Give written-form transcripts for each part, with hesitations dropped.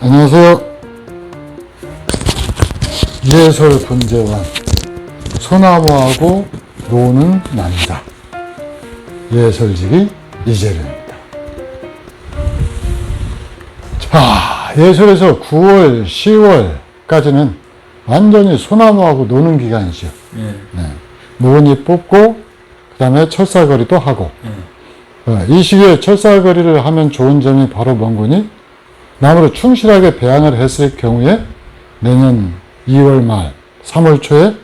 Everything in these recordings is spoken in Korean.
안녕하세요. 예술 분재원 소나무하고 노는 남자 예술직이 이재료입니다. 자, 예술에서 9월, 10월까지는 완전히 소나무하고 노는 기간이죠. 네. 모니 뽑고 그 다음에 철사거리도 하고 이 시기에 철사거리를 하면 좋은 점이 바로 뭔 거니? 나무를 충실하게 배양을 했을 경우에 내년 2월 말 3월 초에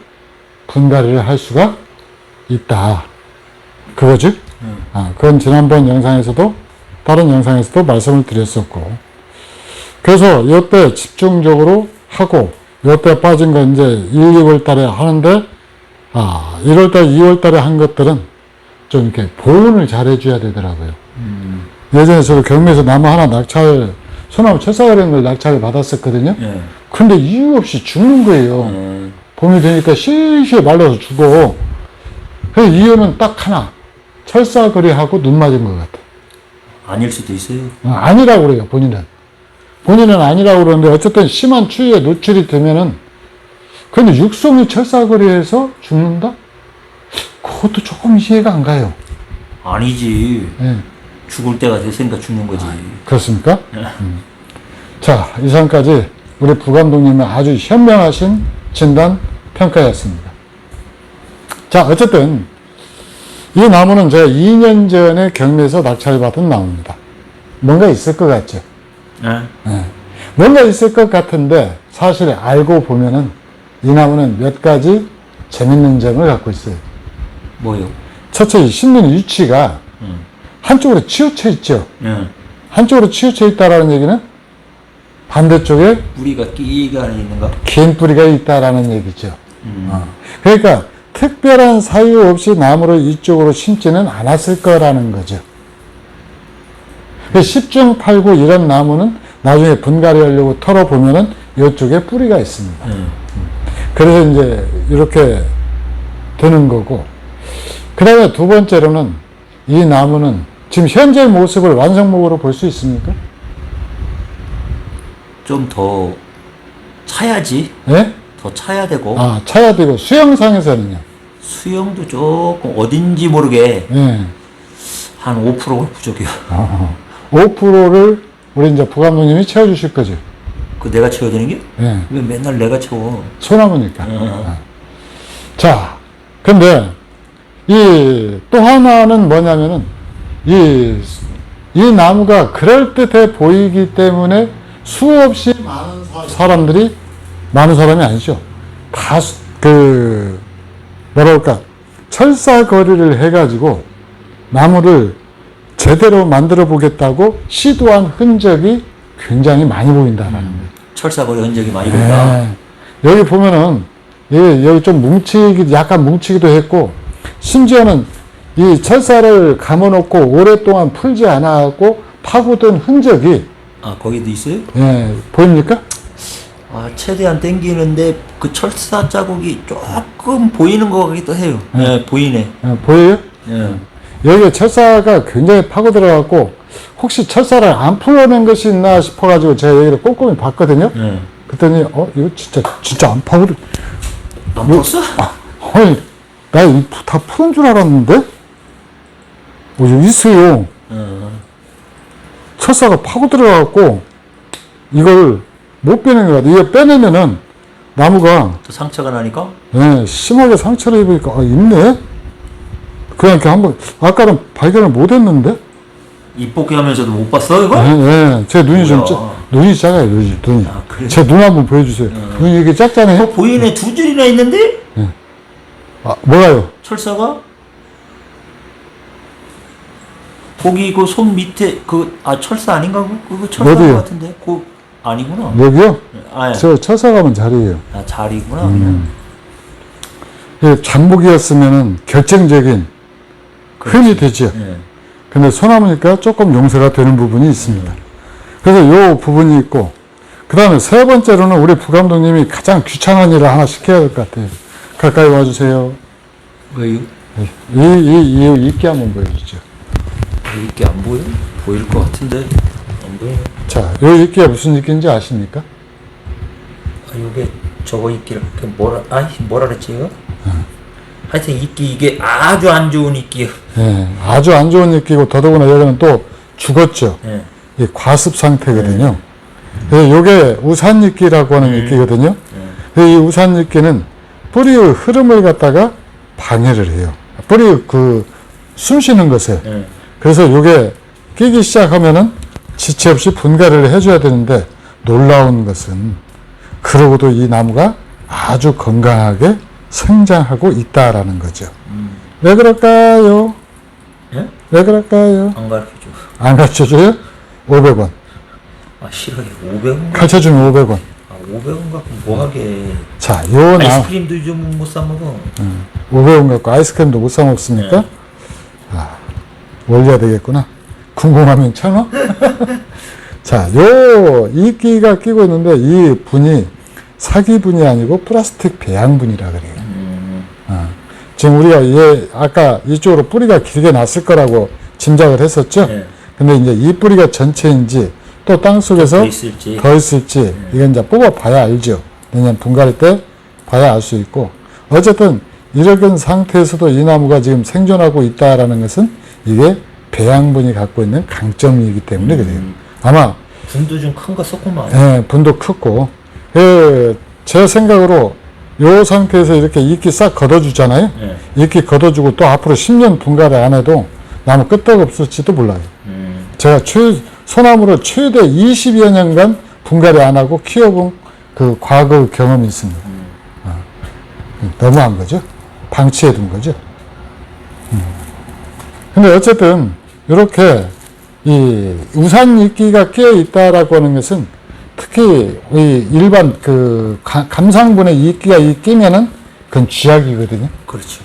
분갈이를 할 수가 있다. 그거지? 그건 지난번 영상에서도 다른 영상에서도 말씀을 드렸었고, 그래서 이때 집중적으로 하고 이때 빠진 거 이제 1, 2월 달에 하는데 1월 달, 2월 달에 한 것들은 좀 이렇게 보온을 잘 해줘야 되더라고요. 예전에 저도 경매에서 나무 하나 소나무 철사거리는 걸 낙찰을 받았었거든요. 근데 이유 없이 죽는 거예요. 봄이 되니까 실실 말라서 죽어. 그 이유는 딱 하나. 철사거리하고 눈 맞은 것 같아. 아닐 수도 있어요. 아니라고 그래요, 본인은. 본인은 아니라고 그러는데 어쨌든 심한 추위에 노출이 되면은, 근데 육송이 철사거리에서 죽는다? 그것도 조금 이해가 안 가요. 아니지. 네. 죽을 때가 됐으니까 죽는 거지. 그렇습니까? 자, 이상까지 우리 부감독님의 아주 현명하신 진단 평가였습니다. 자, 어쨌든 이 나무는 제가 2년 전에 경매에서 낙찰받은 나무입니다. 뭔가 있을 것 같죠? 네. 뭔가 있을 것 같은데 사실 알고 보면은 이 나무는 몇 가지 재밌는 점을 갖고 있어요. 뭐요? 첫째, 심는 위치가 한쪽으로 치우쳐 있죠. 한쪽으로 치우쳐 있다라는 얘기는 반대쪽에 뿌리가 끼가 있는가? 긴 뿌리가 있다라는 얘기죠. 그러니까 특별한 사유 없이 나무를 이쪽으로 심지는 않았을 거라는 거죠. 10중 8구 이런 나무는 나중에 분갈이 하려고 털어보면은 이쪽에 뿌리가 있습니다. 그래서 이제 이렇게 되는 거고, 그 다음에 두 번째로는 이 나무는 지금 현재 모습을 완성목으로 볼 수 있습니까? 좀 더 차야지. 예? 더 차야 되고. 차야 되고, 수영상에서는요? 수영도 조금 어딘지 모르게 예. 한 5%가 부족해요. 5%를 우리 이제 부감독님이 채워주실 거죠? 그 내가 채워야 되는 게? 예. 왜 맨날 내가 채워? 소나무니까. 자, 근데 또 하나는 뭐냐면은 이 나무가 그럴듯해 보이기 때문에 수없이 많은 사람이 아니죠. 다 뭐랄까, 철사거리를 해가지고 나무를 제대로 만들어 보겠다고 시도한 흔적이 굉장히 많이 보인다라는 거예요. 철사거리 흔적이 많이 보인다. 네. 여기 보면은 여기 좀 약간 뭉치기도 했고, 심지어는 이 철사를 감아놓고 오랫동안 풀지 않아갖고 파고든 흔적이 거기도 있어요? 예, 보입니까? 최대한 당기는데 그 철사 자국이 조금 보이는 것 같기도 해요. 네, 보이네. 보여요? 네. 여기 철사가 굉장히 파고들어갖고 혹시 철사를 안 풀어낸 것이 있나 싶어가지고 제가 여기를 꼼꼼히 봤거든요. 그랬더니 이거 진짜 안 파고들. 안 풀었어? 아니, 나 이거 다 푸는 줄 알았는데? 여기 있어요. 철사가 파고들어갖고 이걸 못 빼낸 것 같아요. 이거 빼내면은 나무가 또 상처가 나니까? 심하게 상처를 입으니까 있네? 그냥 이렇게 한번 아까는 발견을 못 했는데? 입 뽑기 하면서도 못 봤어 이거? 제 눈이 눈이 작아요. 눈이. 그래? 제 눈 한번 보여주세요. 눈이 이렇게 작잖아요. 보이네. 두 줄이나 있는데? 뭐가요? 철사가? 거기 그 손 밑에 철사 아닌가? 그거 철사 어디요? 같은데? 아니구나. 여기요? 예. 저 철사 가면 자리예요. 자리구나. 그냥. 잠복이었으면은 결정적인 흠이 되죠. 근데 소나무니까 조금 용서가 되는 부분이 있습니다. 그래서 요 부분이 있고, 그 다음에 세 번째로는 우리 부감독님이 가장 귀찮은 일을 하나 시켜야 될 것 같아요. 가까이 와주세요. 왜요? 이 입기 한번 보여주죠. 이렇게 안 보여? 보일 것 같은데 안 보여. 자, 요 이끼가 무슨 이끼인지 아십니까? 아, 요게 저거 이끼를 뭐라 그랬지 이거? 하여튼 이끼 이게 아주 안 좋은 이끼요. 예, 아주 안 좋은 이끼고 더더구나 여기는 또 죽었죠. 예. 이 과습 상태거든요. 그래서 요게 우산이끼라고 하는 이끼거든요. 이 우산이끼는 뿌리의 흐름을 갖다가 방해를 해요. 뿌리 숨 쉬는 것을. 그래서 요게 끼기 시작하면은 지체 없이 분갈이를 해줘야 되는데 놀라운 것은 그러고도 이 나무가 아주 건강하게 성장하고 있다라는 거죠. 왜 그럴까요? 예? 왜 그럴까요? 안 가르쳐줘. 안 가르쳐줘요? 500원. 아 싫어요. 500원. 가르쳐주면 500원. 아 500원 갖고 뭐 하게. 자, 요 나무. 아이스크림도 좀 못 사 먹어. 500원 갖고 아이스크림도 못 사 먹습니까? 네. 아, 올려야 되겠구나. 궁금하면 1,000원? 자, 요 이끼가 끼고 있는데 이 분이 사기분이 아니고 플라스틱 배양분이라 그래요. 지금 우리가 아까 이쪽으로 뿌리가 길게 났을 거라고 짐작을 했었죠? 네. 근데 이제 이 뿌리가 전체인지 또 땅 속에서 더 있을지 이건 이제 뽑아 봐야 알죠. 내년 분갈이 때 봐야 알 수 있고 어쨌든 이런 상태에서도 이 나무가 지금 생존하고 있다라는 것은 이게 배양분이 갖고 있는 강점이기 때문에 그래요. 아마 분도 좀 큰 거 썼구만. 예, 분도 크고 제 생각으로 이 상태에서 이렇게 이끼 싹 걷어주잖아요. 네. 이끼 걷어주고 또 앞으로 10년 분갈이 안 해도 나무 끄떡없을지도 몰라요. 제가 소나무를 최대 20여 년간 분갈이 안 하고 키워본 그 과거 경험이 있습니다. 너무한 거죠. 방치해둔 거죠. 근데 어쨌든 이렇게 이 우산 이끼가 끼어 있다라고 하는 것은 특히 이 일반 감상분의 이끼가 끼면은 그건 쥐약이거든요. 그렇죠.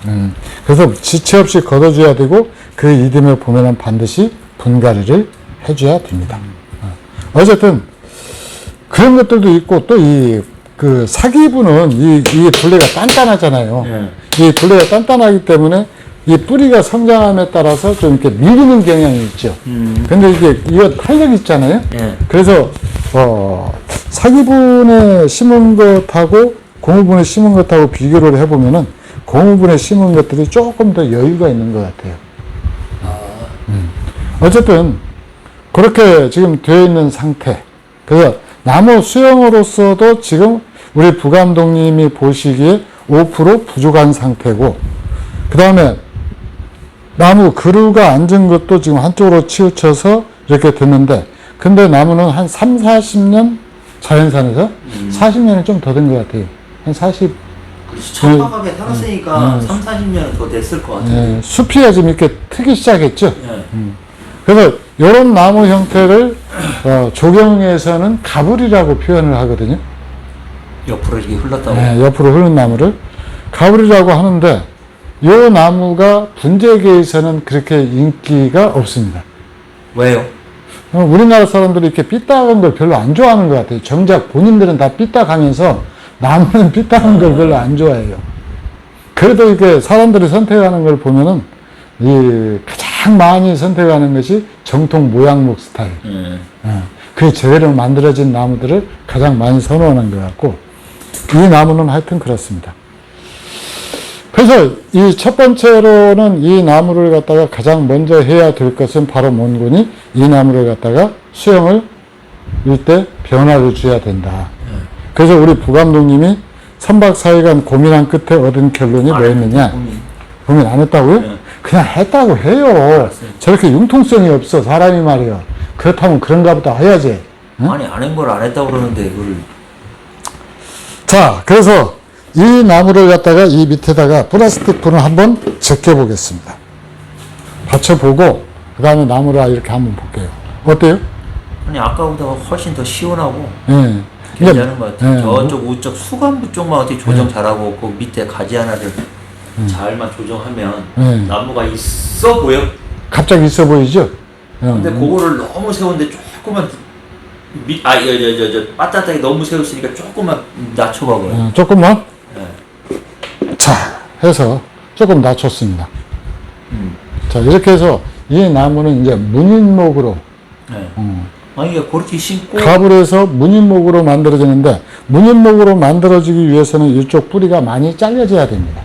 그래서 지체 없이 걷어줘야 되고 그 이듬해 보면은 반드시 분갈이를 해줘야 됩니다. 어쨌든 그런 것들도 있고 또 사기분은 이 둘레가 단단하잖아요. 이 둘레가 단단하기 때문에 이 뿌리가 성장함에 따라서 좀 이렇게 밀리는 경향이 있죠. 근데 이거 탄력 있잖아요. 그래서, 사기분에 심은 것하고 고무분에 심은 것하고 비교를 해보면은 고무분에 심은 것들이 조금 더 여유가 있는 것 같아요. 어쨌든, 그렇게 지금 되어 있는 상태. 그래서 나무 수영으로서도 지금 우리 부감독님이 보시기에 5% 부족한 상태고, 그 다음에 나무 그루가 앉은 것도 지금 한쪽으로 치우쳐서 이렇게 됐는데, 근데 나무는 한 3, 40년 자연산에서 40년은 좀 더 된 것 같아요. 한 40. 척박하게 살았으니까 3, 40년은 더 됐을 것 같아요. 숲이가 지금 이렇게 트기 시작했죠. 그래서 이런 나무 형태를 조경에서는 가불이라고 표현을 하거든요. 옆으로 이렇게 흘렀다고. 네, 옆으로 흐른 나무를 가불이라고 하는데 이 나무가 분재계에서는 그렇게 인기가 없습니다. 왜요? 우리나라 사람들이 이렇게 삐딱한 걸 별로 안 좋아하는 것 같아요. 정작 본인들은 다 삐딱하면서 나무는 삐딱한 걸 별로 안 좋아해요. 그래도 이렇게 사람들이 선택하는 걸 보면은 가장 많이 선택하는 것이 정통 모양목 스타일. 그 제대로 만들어진 나무들을 가장 많이 선호하는 것 같고 이 나무는 하여튼 그렇습니다. 그래서 이 첫 번째로는 이 나무를 갖다가 가장 먼저 해야 될 것은 바로 뭔고니 이 나무를 갖다가 수영을 일대 변화를 줘야 된다. 그래서 우리 부감독님이 3박 4일간 고민한 끝에 얻은 결론이 뭐였느냐? 고민 안 했다고요? 그냥 했다고 해요. 저렇게 융통성이 없어 사람이 말이야. 그렇다면 그런가 보다 해야지. 응? 아니 안 한 걸 안 했다고 그러는데 그걸. 자, 그래서 이 나무를 갖다가 이 밑에다가 플라스틱 분을 한번 적혀보겠습니다. 받쳐보고 그 다음에 나무를 이렇게 한번 볼게요. 어때요? 아니 아까보다 훨씬 더 시원하고 예. 괜찮은 것 같아요. 예. 저쪽 우측 수간부 쪽만 어떻게 조정 잘하고 그 밑에 가지 하나를 잘만 조정하면 나무가 있어 보여. 갑자기 있어 보이죠? 근데 그거를 너무 세운데 조금만 빠따하게 너무 세웠으니까 조금만 낮춰봐봐요. 조금만? 네. 자, 해서 조금 낮췄습니다. 자, 이렇게 해서 이 나무는 이제 문인목으로, 네. 아니 그렇게 심고 갑을 해서 무늬목으로 만들어지는데 무늬목으로 만들어지기 위해서는 이쪽 뿌리가 많이 잘려져야 됩니다.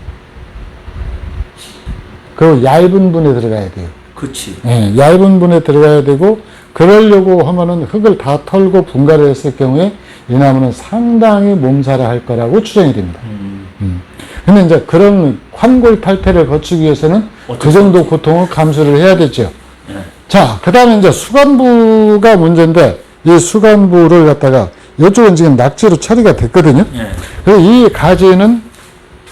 그리고 얇은 분에 들어가야 돼요. 그치. 예, 얇은 분에 들어가야 되고 그러려고 하면은 흙을 다 털고 분갈이 했을 경우에 이 나무는 상당히 몸살을 할 거라고 추정이 됩니다. 근데 이제 그런 환골 탈태를 거치기 위해서는 그 정도 고통을 감수를 해야 되죠. 네. 자, 그 다음에 이제 수간부가 문제인데, 이 수간부를 갖다가, 이쪽은 지금 낙지로 처리가 됐거든요. 네. 그래서 이 가지는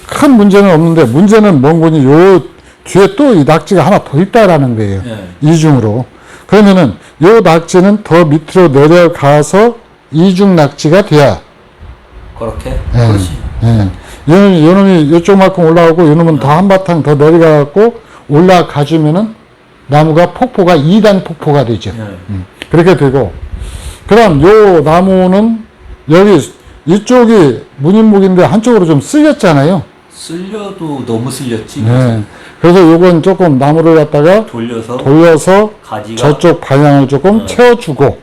큰 문제는 없는데, 문제는 뭔 거니, 요 뒤에 또 이 낙지가 하나 더 있다라는 거예요. 네. 이중으로. 그러면은, 요 낙지는 더 밑으로 내려가서 이중 낙지가 돼야. 그렇게? 예, 그렇지. 예. 요 놈이 요쪽만큼 올라가고, 요 놈은 더 한바탕 더 내려가갖고, 올라가주면은, 나무가 폭포가 2단 폭포가 되죠. 그렇게 되고, 그 다음 요 나무는 여기 이쪽이 무늬목인데 한쪽으로 좀 쓸렸잖아요. 쓸려도 너무 쓸렸지. 네. 그래서 요건 조금 나무를 갖다가 돌려서 가지가 저쪽 방향을 조금 채워주고.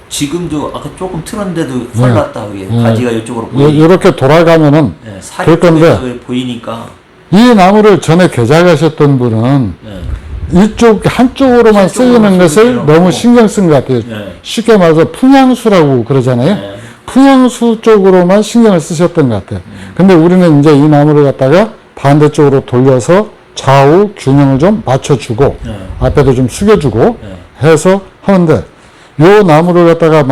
지금도 아까 조금 틀었는데도 헐났다 그게 가지가 이쪽으로 이렇게 돌아가면은 살이 될 건데 보이니까 이 나무를 전에 개작하셨던 분은 이쪽 한쪽으로만 쓰이는 것을 너무 신경 쓴 것 같아요. 쉽게 말해서 풍향수라고 그러잖아요. 풍향수 쪽으로만 신경을 쓰셨던 것 같아요. 근데 우리는 이제 이 나무를 갖다가 반대쪽으로 돌려서 좌우 균형을 좀 맞춰주고 앞에도 좀 숙여주고 해서 하는데 요 나무를 갖다가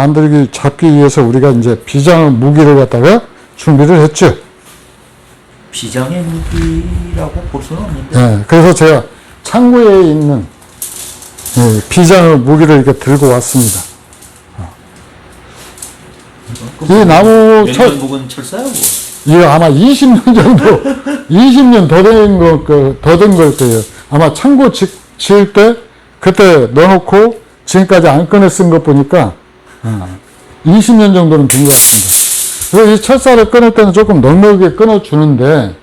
잡기 위해서 우리가 이제 비장의 무기를 갖다가 준비를 했죠. 비장의 무기라고 볼 수는 없는데. 네, 그래서 제가 창고에 있는 비장의 무기를 이렇게 들고 왔습니다. 이 나무 몇년 묵은 철사야 뭐. 이거 아마 20년 정도, 20년 더 된 걸 거예요. 아마 창고 지을 때 그때 넣어놓고 지금까지 안 꺼내 쓴 것 보니까 20년 정도는 된 것 같습니다. 그래서 이 철사를 끊을 때는 조금 넉넉하게 끊어주는데,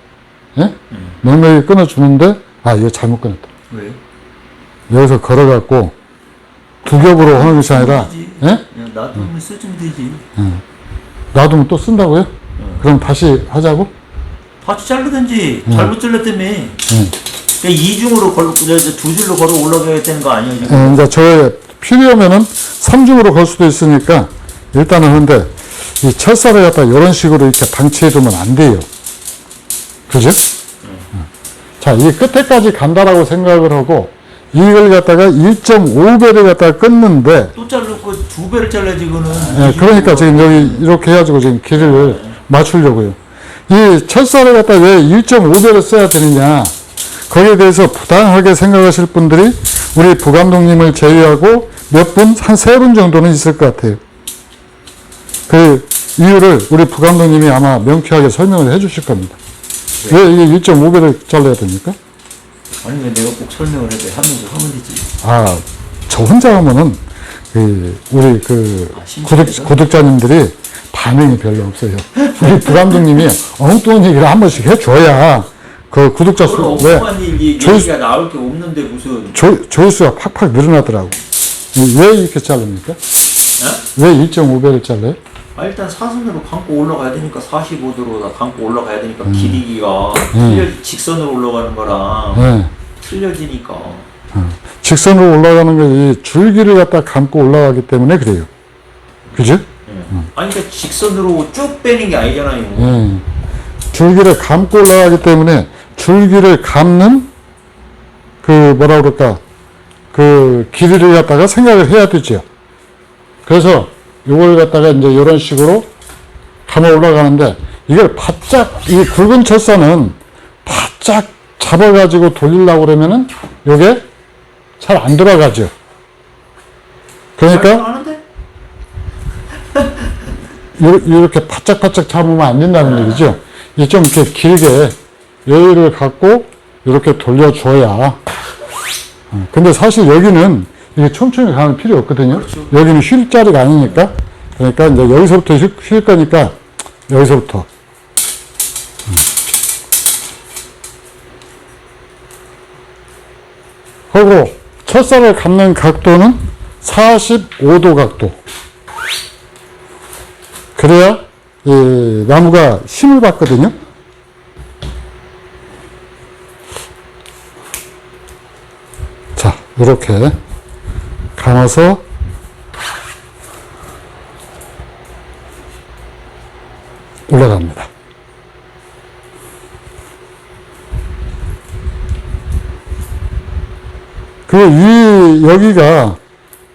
예? 넉넉하게 끊어주는데, 이거 잘못 끊었다. 왜? 여기서 걸어갖고 두 겹으로 하는 것이 아니라, 예? 놔두면 쓰면 되지. 놔두면 또 쓴다고요? 그럼 다시 하자고? 다시 자르든지 잘못 잘랐다며. 그러니까 이중으로 두 줄로 걸어 올라가야 되는 거 아니야 지금? 이제 저에 필요하면은 3중으로 걸 수도 있으니까 일단은 하는데 이 철사를 갖다 이런 식으로 이렇게 방치해 두면 안 돼요. 그죠? 자, 이 끝에까지 간다라고 생각을 하고 이걸 갖다가 1.5배를 갖다가 끊는데 또 자르고 두 배를 잘라야지 이거는. 그러니까 지금 여기 이렇게 해가지고 지금 길이를 맞추려고요. 이 철사를 갖다 왜 1.5배를 써야 되느냐, 거기에 대해서 부당하게 생각하실 분들이 우리 부감독님을 제외하고 몇 분, 한 3분 정도는 있을 것 같아요. 그 이유를 우리 부감독님이 아마 명쾌하게 설명을 해 주실 겁니다. 왜 이게 1.5배를 잘라야 됩니까? 아니 왜 내가 꼭 설명을 해야 돼? 하면서 하면 되지. 저 혼자 하면은 우리 구독자님들이 반응이 별로 없어요. 우리 부감독님이 엉뚱한 얘기를 한 번씩 해줘야 그 구독자 수, 얘기가 나올 게 없는데 무슨 조회수가 팍팍 늘어나더라고. 왜 이렇게 자릅니까? 왜 1.5배를 잘라요? 일단 사선으로 감고 올라가야 되니까 45도로 감고 올라가야 되니까 길이가 직선으로 올라가는 거랑 틀려지니까. 직선으로 올라가는 게 이 줄기를 갖다 감고 올라가기 때문에 그래요. 그죠? 아니 그러니까 직선으로 쭉 빼는 게 아니잖아요. 줄기를 감고 올라가기 때문에 줄기를 감는 그 길이를 갖다가 생각을 해야 되죠. 그래서 이걸 갖다가 이제 이런 식으로 감아 올라가는데 이걸 바짝, 이 굵은 철사는 바짝 잡아가지고 돌리려고 그러면은 이게 잘 안 돌아가죠. 그러니까 이렇게 바짝바짝 잡으면 안 된다는 얘기죠. 이 좀 이렇게 길게 여유를 갖고 이렇게 돌려줘야. 근데 사실 여기는 이게 촘촘히 가면 필요 없거든요. 그렇죠. 여기는 쉴 자리가 아니니까. 그러니까 이제 여기서부터 쉴 거니까 여기서부터. 그리고 철사를 감는 각도는 45도 각도. 그래야 이 나무가 힘을 받거든요. 자, 이렇게 감아서 올라갑니다. 여기가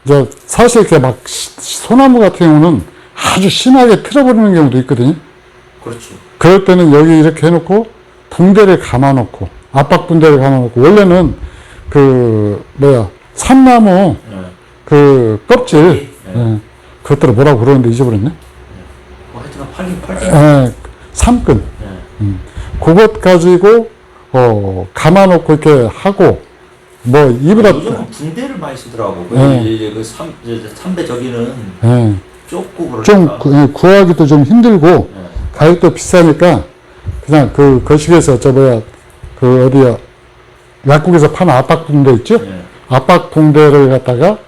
이제 사실 이렇게 막 소나무 같은 경우는 아주 심하게 틀어버리는 경우도 있거든요. 그렇죠. 그럴 때는 여기 이렇게 해놓고 붕대를 감아놓고 압박 붕대를 감아놓고 원래는 삼나무 그 껍질 그것들을 뭐라고 그러는데 잊어버렸네. 하여튼 팔긴 삼근. 그것 가지고 감아놓고 이렇게 하고 뭐 입에다 요즘은 붕대를 많이 쓰더라고. 이제 그 삼배 저기는 좁고 그러니까 좀 구하기도 좀 힘들고 가격도 비싸니까 그냥 그 거식에서 어디야 약국에서 파는 압박 붕대 있죠? 압박 붕대를 갖다가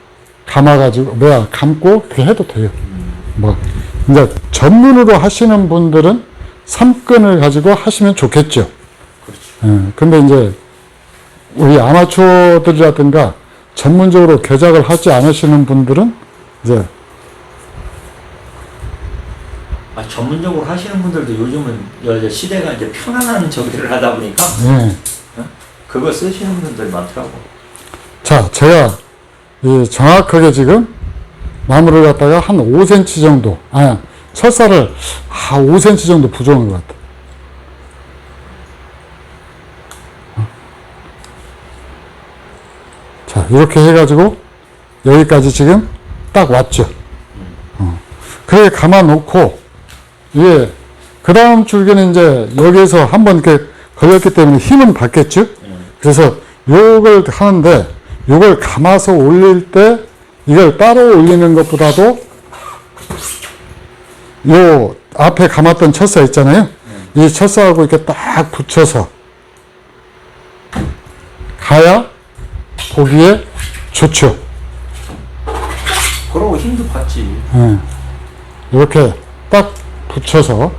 감아가지고 감고 그렇게 해도 돼요. 뭐 이제 전문으로 하시는 분들은 삼끈을 가지고 하시면 좋겠죠. 그렇죠. 근데 이제 우리 아마추어들이라든가 전문적으로 개작을 하지 않으시는 분들은 이제 전문적으로 하시는 분들도 요즘은 이제 시대가 이제 편안한 저기를 하다 보니까 그거 쓰시는 분들이 많더라고. 자, 제가 정확하게 지금 나무를 갖다가 한 5cm 정도, 철사를 5cm 정도 부족한 것 같아. 자, 이렇게 해가지고 여기까지 지금 딱 왔죠. 그래 감아놓고 그 다음 줄기는 이제 여기에서 한번 이렇게 걸렸기 때문에 힘은 받겠죠. 그래서 요걸 하는데 요걸 감아서 올릴 때 이걸 따로 올리는 것보다도 요 앞에 감았던 철사 있잖아요. 이 철사하고 이렇게 딱 붙여서 가야 보기에 좋죠. 그러고 힘도 받지. 이렇게 딱 붙여서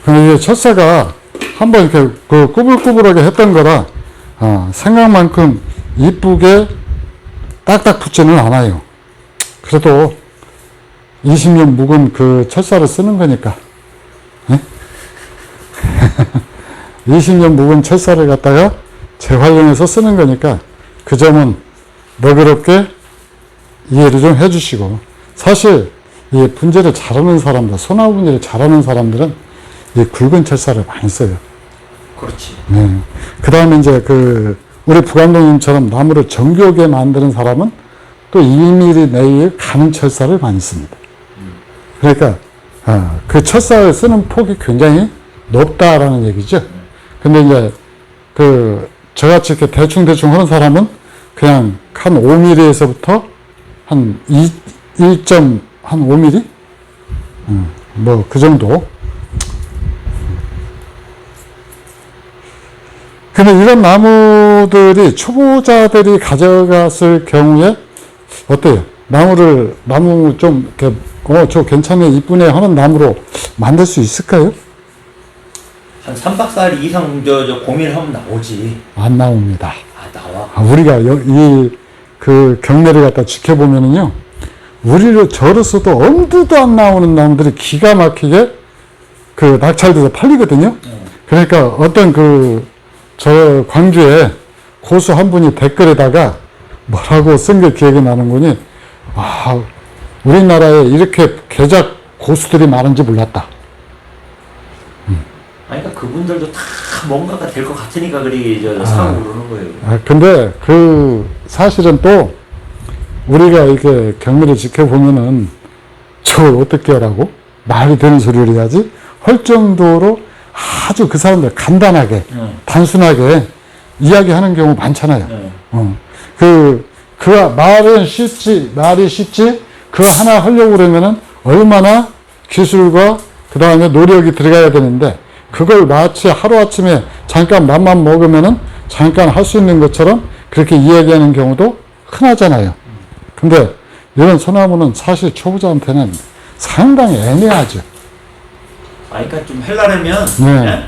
이게 철사가 한번 이렇게 꾸불꾸불하게 했던 거라 생각만큼 이쁘게 딱딱 붙지는 않아요. 그래도 20년 묵은 그 철사를 쓰는 거니까 20년 묵은 철사를 갖다가 재활용해서 쓰는 거니까 그 점은 너그럽게 이해를 좀 해주시고, 사실 이 분재를 잘하는 사람들, 소나무 분재를 잘하는 사람들은 이 굵은 철사를 많이 써요. 그렇지. 네. 그 다음에 이제 우리 부감독님처럼 나무를 정교하게 만드는 사람은 또 2mm 내에 가는 철사를 많이 씁니다. 그러니까 그 철사를 쓰는 폭이 굉장히 높다라는 얘기죠. 근데 이제 저같이 이렇게 대충 하는 사람은 그냥 한 5mm에서부터 한 1.5mm? 뭐 그 정도. 근데 이런 나무들이 초보자들이 가져갔을 경우에 어때요? 나무 좀 이렇게 저 괜찮네, 이쁘네 하는 나무로 만들 수 있을까요? 한 3박 4일 이상 고민하면 나오지. 안 나옵니다. 나와? 우리가 그 경매를 갖다 지켜보면은요, 저로서도 엄두도 안 나오는 나무들이 기가 막히게 낙찰돼서 팔리거든요. 그러니까 어떤 저 광주에 고수 한 분이 댓글에다가 뭐라고 쓴 게 기억이 나는 거니, 우리나라에 이렇게 개작 고수들이 많은지 몰랐다. 그러니까 그분들도 다 뭔가가 될 것 같으니까 사고 그러는 거예요. 근데 사실은 또 우리가 이렇게 경매를 지켜보면은 저걸 어떻게 하라고 말이 되는 소리를 해야지 할 정도로 아주 그 사람들 간단하게 단순하게 이야기하는 경우 많잖아요. 말이 쉽지 그거 하나 하려고 그러면은 얼마나 기술과 그 다음에 노력이 들어가야 되는데 그걸 마치 하루아침에 잠깐 맘만 먹으면은 잠깐 할 수 있는 것처럼 그렇게 이야기하는 경우도 흔하잖아요. 근데 이런 소나무는 사실 초보자한테는 상당히 애매하죠. 그러니까 좀 하려면 네.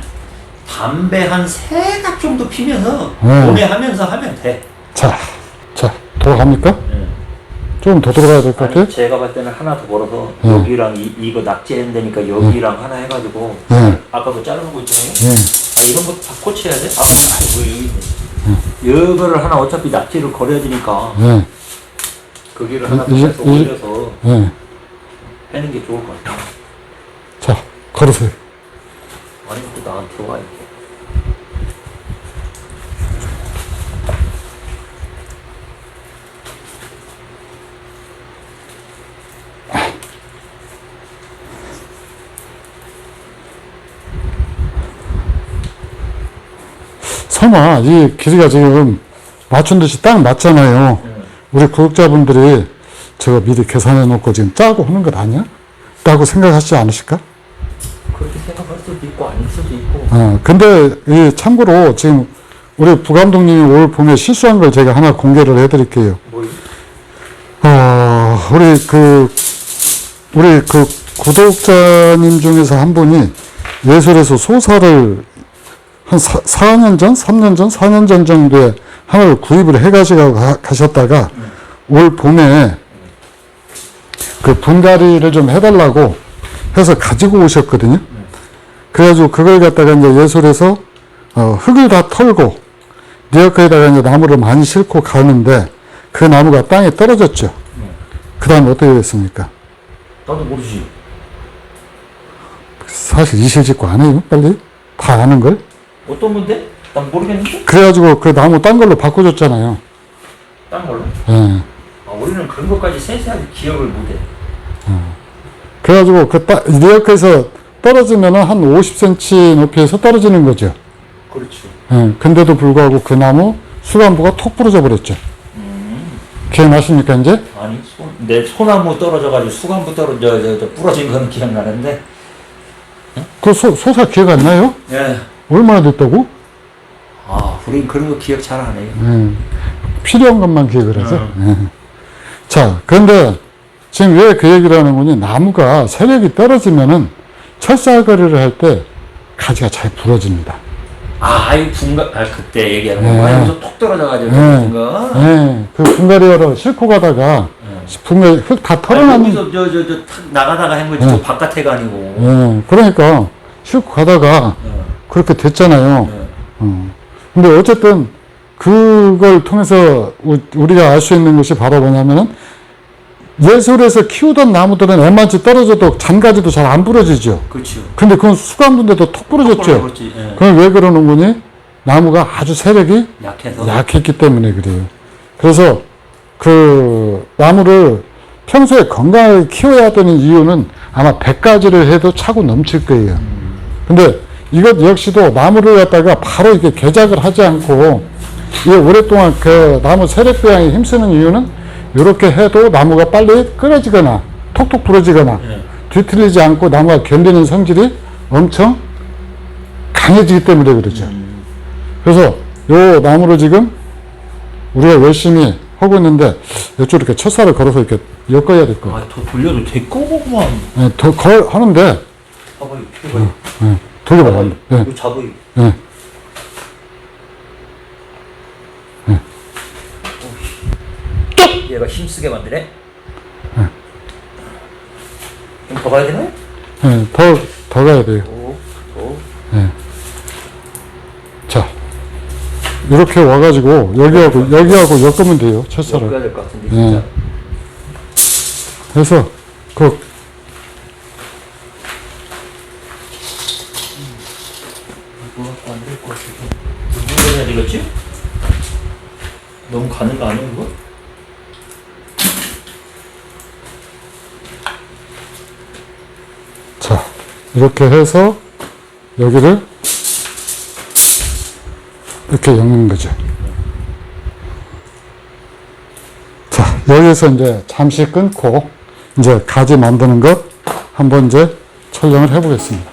담배 한 3갑 정도 피면서 네. 몸에 하면서 하면 돼. 자, 더 합니까? 좀 더 들어가야 될 것 같아요. 제가 봤을 때는 하나 더 걸어서 네. 여기랑 이거 낙제한다니까 여기랑 하나 해가지고 아까 자르는 거 있잖아요. 이런 거 다 고쳐야 돼? 뭐 여기 있네. 이거를 하나 어차피 낙제를 걸어야 되니까 거기를 하나 더 해서 올려서 하는 게 좋을 것 같아. 자, 걸으세요. 아니 또 나한테 와 이렇게. 설마 이 길이가 지금 맞춘 듯이 딱 맞잖아요. 우리 구독자분들이 저거 미리 계산해 놓고 지금 짜고 하는 것 아니야? 라고 생각하시지 않으실까? 그렇게 생각할 수도 있고 아닐 수도 있고. 근데 이 참고로 지금 우리 부감독님이 올 봄에 실수한 걸 제가 하나 공개를 해드릴게요. 뭐 우리 그 구독자님 중에서 한 분이 예술에서 소사를 한 4년 전, 3년 전, 4년 전 정도에 하나를 구입을 해가지고 가셨다가 올 봄에 그 분갈이를 좀 해달라고 해서 가지고 오셨거든요. 그래가지고 그걸 갖다가 이제 예술에서 흙을 다 털고 리어카에다가 이제 나무를 많이 싣고 가는데 그 나무가 땅에 떨어졌죠. 그 다음에 어떻게 됐습니까? 나도 모르지. 사실 이실직고 안 해요, 빨리? 다 아는 걸? 어떤 건데? 난 모르겠는데? 그래가지고 그 나무 딴 걸로 바꿔줬잖아요. 딴 걸로? 예. 우리는 그런 것까지 세세하게 기억을 못해. 그래가지고 그 리어카에서 떨어지면은 한 50cm 높이에서 떨어지는 거죠. 그렇지. 예. 근데도 불구하고 그 나무 수간부가 톡 부러져 버렸죠. 기억나십니까, 이제? 아니, 내 소나무 떨어져가지고 수간부 부러진 거는 기억나는데. 그 소사 기억 안 나요? 예. 얼마나 됐다고? 우린 그런 거 기억 잘 안 해요. 필요한 것만 기억을 해서. 자, 그런데 지금 왜 그 얘기를 하는 거니? 나무가 세력이 떨어지면은 철사거리를 할 때 가지가 잘 부러집니다. 그때 얘기하는 거. 여기서 톡 떨어져가지고 그런 거. 그 분갈이하러 싣고 가다가 분갈이 흙 다 털어놨는. 여기서 탁 나가다가 한 거지. 저 바깥에가 아니고. 그러니까 싣고 가다가 그렇게 됐잖아요. 근데 어쨌든 그걸 통해서 우리가 알 수 있는 것이 바로 뭐냐면은 예술에서 키우던 나무들은 웬만치 떨어져도 잔가지도 잘 안 부러지죠. 그렇죠. 근데 그건 수감부인데도 톡 부러졌죠. 그럼 왜 그러는 거니? 나무가 아주 세력이 약했기 때문에 그래요. 그래서 그 나무를 평소에 건강하게 키워야 되는 이유는 아마 100가지를 해도 차고 넘칠 거예요. 근데 이것 역시도 나무를 갖다가 바로 이렇게 개작을 하지 않고 이게 오랫동안 그 나무 세력 배양에 힘쓰는 이유는 이렇게 해도 나무가 빨리 끊어지거나 톡톡 부러지거나 뒤틀리지 않고 나무가 견디는 성질이 엄청 강해지기 때문에 그러죠. 그래서 요 나무를 지금 우리가 열심히 하고 있는데 이쪽 이렇게 첫살을 걸어서 이렇게 엮어야 될 거예요. 더 돌려도 될 거구만. 더 하는데 돌려봐. 이거 잡아요. 얘가 힘쓰게 만드네. 좀 더 가야 되나요? 더 가야 돼요. 자, 이렇게 와가지고 여기하고 엮으면 돼요. 첫살을. 엮어야 될 것 같은데 진짜. 그래서 이거 갖고 안 될 것 같아. 누구 해야 되겠지? 너무 가는 거 아니야 이거? 자, 이렇게 해서 여기를 이렇게 엮는 거죠. 자, 여기서 이제 잠시 끊고 이제 가지 만드는 것 한번 이제 촬영을 해보겠습니다.